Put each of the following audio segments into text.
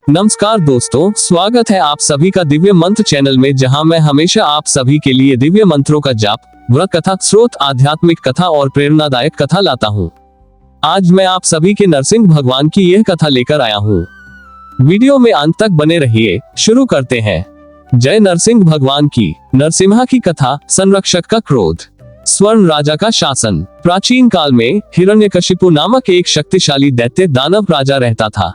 नमस्कार दोस्तों, स्वागत है आप सभी का दिव्य मंत्र चैनल में, जहां मैं हमेशा आप सभी के लिए दिव्य मंत्रों का जाप, व्रत कथा, स्रोत, आध्यात्मिक कथा और प्रेरणादायक कथा लाता हूं। आज मैं आप सभी के नरसिंह भगवान की यह कथा लेकर आया हूं। वीडियो में अंत तक बने रहिए। शुरू करते हैं। जय नरसिंह भगवान की। नरसिम्हा की कथा। संरक्षक का क्रोध। स्वर्ण राजा का शासन। प्राचीन काल में हिरण्यकशिपु नामक एक शक्तिशाली दैत्य दानव राजा रहता था।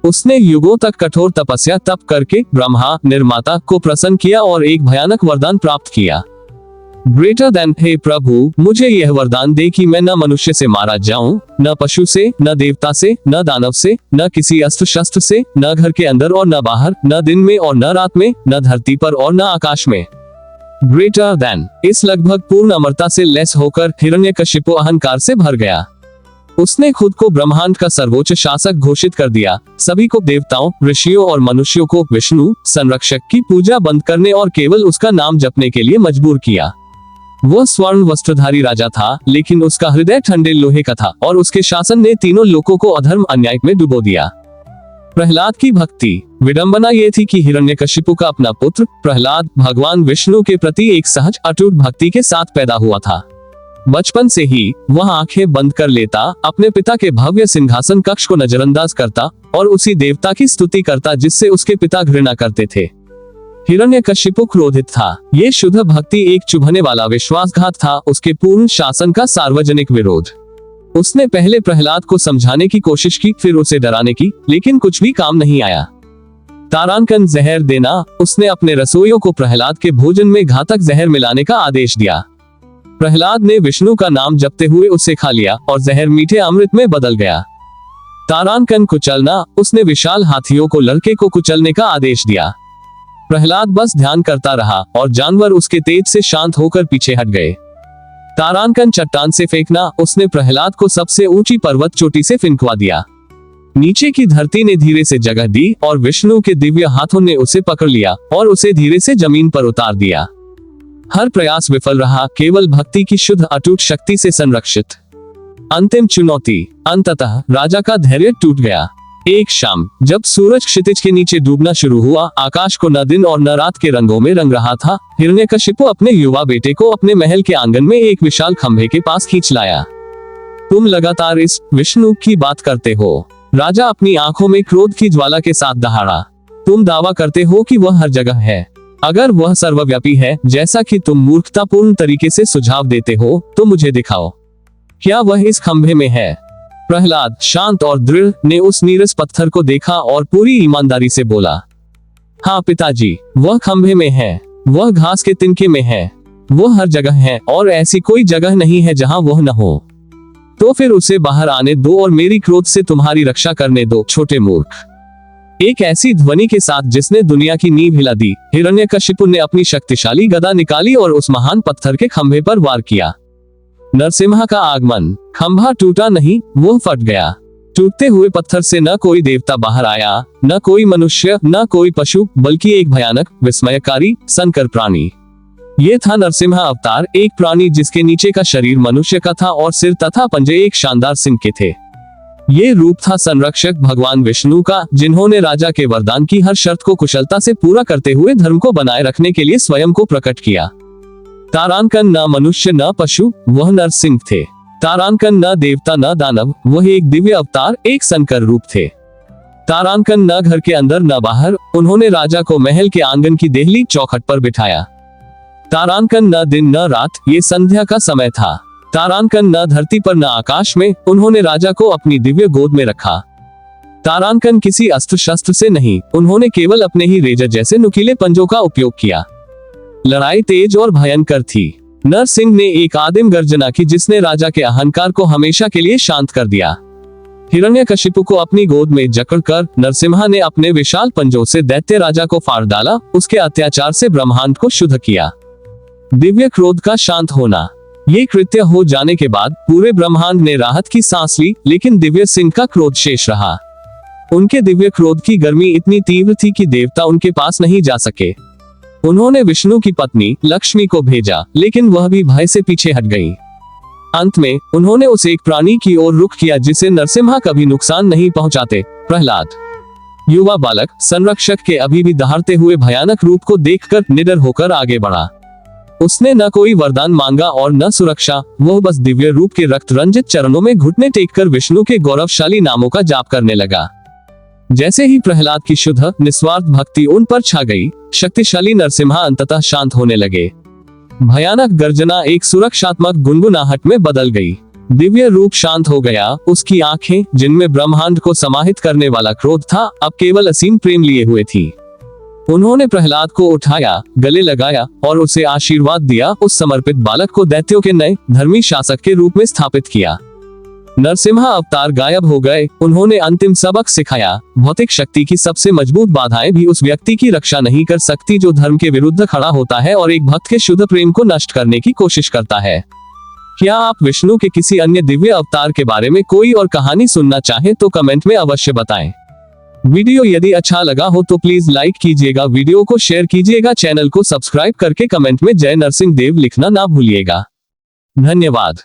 उसने युगों तक कठोर तपस्या तप करके ब्रह्मा निर्माता को प्रसन्न किया और एक भयानक वरदान प्राप्त किया। ग्रेटर देन, हे प्रभु, मुझे यह वरदान दे कि मैं न मनुष्य से मारा जाऊं, न पशु से, न देवता से, न दानव से, न किसी अस्त्र शस्त्र से, न घर के अंदर और न बाहर, न दिन में और न रात में, न धरती पर और न आकाश में। ग्रेटर देन, इस लगभग पूर्ण अमरता से लैस होकर हिरण्यकशिपु अहंकार से भर गया। उसने खुद को ब्रह्मांड का सर्वोच्च शासक घोषित कर दिया। सभी को, देवताओं, ऋषियों और मनुष्यों को विष्णु संरक्षक की पूजा बंद करने और केवल उसका नाम जपने के लिए मजबूर किया। वह स्वर्ण वस्त्रधारी राजा था, लेकिन उसका हृदय ठंडे लोहे का था और उसके शासन ने तीनों लोकों को अधर्म अन्याय में डुबो दिया। प्रहलाद की भक्ति। विडंबना ये थी कि हिरण्यकशिपु का अपना पुत्र प्रहलाद भगवान विष्णु के प्रति एक सहज अटूट भक्ति के साथ पैदा हुआ था। बचपन से ही वह आंखें बंद कर लेता, अपने पिता के भव्य सिंहासन कक्ष को नजरअंदाज करता और उसी देवता की स्तुति करता जिससे उसके पिता घृणा करते थे। हिरण्यकशिपु क्रोधित था। ये शुद्ध भक्ति एक चुभने वाला विश्वासघात था, उसके पूर्ण शासन का सार्वजनिक विरोध। उसने पहले प्रहलाद को समझाने की कोशिश की, फिर उसे डराने की, लेकिन कुछ भी काम नहीं आया। तारांकन जहर देना। उसने अपने रसोइयों को प्रहलाद के भोजन में घातक जहर मिलाने का आदेश दिया। प्रहलाद ने विष्णु का नाम जपते हुए उसे खा लिया और जहर मीठे अमृत में बदल गया। तारांकन कुचलना। उसने विशाल हाथियों को लड़के को कुचलने का आदेश दिया। प्रहलाद बस ध्यान करता रहा और जानवर उसके तेज से शांत होकर पीछे हट गए। तारांकन चट्टान से फेंकना। उसने प्रहलाद को सबसे ऊंची पर्वत चोटी से फिंकवा दिया। नीचे की धरती ने धीरे से जगह दी और विष्णु के दिव्य हाथों ने उसे पकड़ लिया और उसे धीरे से जमीन पर उतार दिया। हर प्रयास विफल रहा, केवल भक्ति की शुद्ध अटूट शक्ति से संरक्षित। अंतिम चुनौती। अंततः राजा का धैर्य टूट गया। एक शाम जब सूरज क्षितिज के नीचे डूबना शुरू हुआ, आकाश को न दिन और न रात के रंगों में रंग रहा था, हिरण्यकशिपु अपने युवा बेटे को अपने महल के आंगन में एक विशाल खंभे के पास खींच लाया। तुम लगातार इस विष्णु की बात करते हो। राजा अपनी आंखों में क्रोध की ज्वाला के साथ दहाड़ा। तुम दावा करते हो कि वह हर जगह है। अगर वह सर्वव्यापी है, जैसा कि तुम मूर्खतापूर्ण तरीके से सुझाव देते हो, तो मुझे दिखाओ, क्या वह इस खंभे में है? प्रहलाद, शांत और दृढ़, ने उस नीरस पत्थर को देखा और पूरी ईमानदारी से बोला, हाँ पिताजी, वह खंभे में है। वह घास के तिनके में है। वह हर जगह है और ऐसी कोई जगह नहीं है जहां वह न हो। तो फिर उसे बाहर आने दो और मेरी क्रोध से तुम्हारी रक्षा करने दो, छोटे मूर्ख। एक ऐसी ध्वनि के साथ जिसने दुनिया की नींव हिला दी, हिरण्यकशिपु ने अपनी शक्तिशाली गदा निकाली और उस महान पत्थर के खंभे पर वार किया। नरसिम्हा का आगमन। खंभा टूटा नहीं, वो फट गया। टूटते हुए पत्थर से न कोई देवता बाहर आया, न कोई मनुष्य, न कोई पशु, बल्कि एक भयानक, विस्मयकारी, संकर प्राणी। ये था नरसिम्हा अवतार, एक प्राणी जिसके नीचे का शरीर मनुष्य का था और सिर तथा पंजे एक शानदार सिंह के थे। ये रूप था संरक्षक भगवान विष्णु का, जिन्होंने राजा के वरदान की हर शर्त को कुशलता से पूरा करते हुए धर्म को बनाए रखने के लिए स्वयं को प्रकट किया। तारांकन न मनुष्य न पशु, वह नरसिंह थे। तारांकन न देवता न दानव, वह एक दिव्य अवतार, एक संकर रूप थे। तारांकन न घर के अंदर न बाहर, उन्होंने राजा को महल के आंगन की देहली चौखट पर बिठाया। तारांकन न दिन न रात, ये संध्या का समय था। तारांकन न धरती पर न आकाश में, उन्होंने राजा को अपनी दिव्य गोद में रखा। तारांकन किसी अस्त्र शस्त्र से नहीं, उन्होंने केवल अपने ही रेजर जैसे नुकीले पंजों का उपयोग किया। लड़ाई तेज और भयंकर थी। नरसिंह ने एक आदिम गर्जना की जिसने राजा के अहंकार को हमेशा के लिए शांत कर दिया। हिरण्यकशिपु को अपनी गोद में जकड़कर नरसिम्हा ने अपने विशाल पंजों से दैत्य राजा को फाड़ डाला, उसके अत्याचार से ब्रह्मांड को शुद्ध किया। दिव्य क्रोध का शांत होना। ये कृत्य हो जाने के बाद पूरे ब्रह्मांड ने राहत की सांस ली, लेकिन दिव्य सिंह का क्रोध शेष रहा। उनके दिव्य क्रोध की गर्मी इतनी तीव्र थी कि देवता उनके पास नहीं जा सके। उन्होंने विष्णु की पत्नी लक्ष्मी को भेजा, लेकिन वह भी भय से पीछे हट गई। अंत में उन्होंने उस एक प्राणी की ओर रुख किया जिसे नरसिम्हा कभी नुकसान नहीं पहुंचाते, प्रहलाद। युवा बालक संरक्षक के अभी भी दहाड़ते हुए भयानक रूप को देखकर निडर होकर आगे बढ़ा। उसने न कोई वरदान मांगा और न सुरक्षा, वह बस दिव्य रूप के रक्त रंजित चरणों में घुटने टेककर विष्णु के गौरवशाली नामों का जाप करने लगा। जैसे ही प्रहलाद की शुद्ध निस्वार्थ भक्ति उन पर छा गई, शक्तिशाली नरसिम्हा अंततः शांत होने लगे। भयानक गर्जना एक सुरक्षात्मक गुनगुनाहट में बदल गई। दिव्य रूप शांत हो गया। उसकी आंखें, जिनमें ब्रह्मांड को समाहित करने वाला क्रोध था, अब केवल असीम प्रेम लिए हुए थी। उन्होंने प्रहलाद को उठाया, गले लगाया और उसे आशीर्वाद दिया। उस समर्पित बालक को दैत्यों के नए धर्मी शासक के रूप में स्थापित किया। नरसिम्हा अवतार गायब हो गए। उन्होंने अंतिम सबक सिखाया, भौतिक शक्ति की सबसे मजबूत बाधाएं भी उस व्यक्ति की रक्षा नहीं कर सकती जो धर्म के विरुद्ध खड़ा होता है और एक भक्त के शुद्ध प्रेम को नष्ट करने की कोशिश करता है। क्या आप विष्णु के किसी अन्य दिव्य अवतार के बारे में कोई और कहानी सुनना चाहें तो कमेंट में अवश्य बताएं। वीडियो यदि अच्छा लगा हो तो प्लीज लाइक कीजिएगा, वीडियो को शेयर कीजिएगा, चैनल को सब्सक्राइब करके कमेंट में जय नरसिंह देव लिखना ना भूलिएगा। धन्यवाद।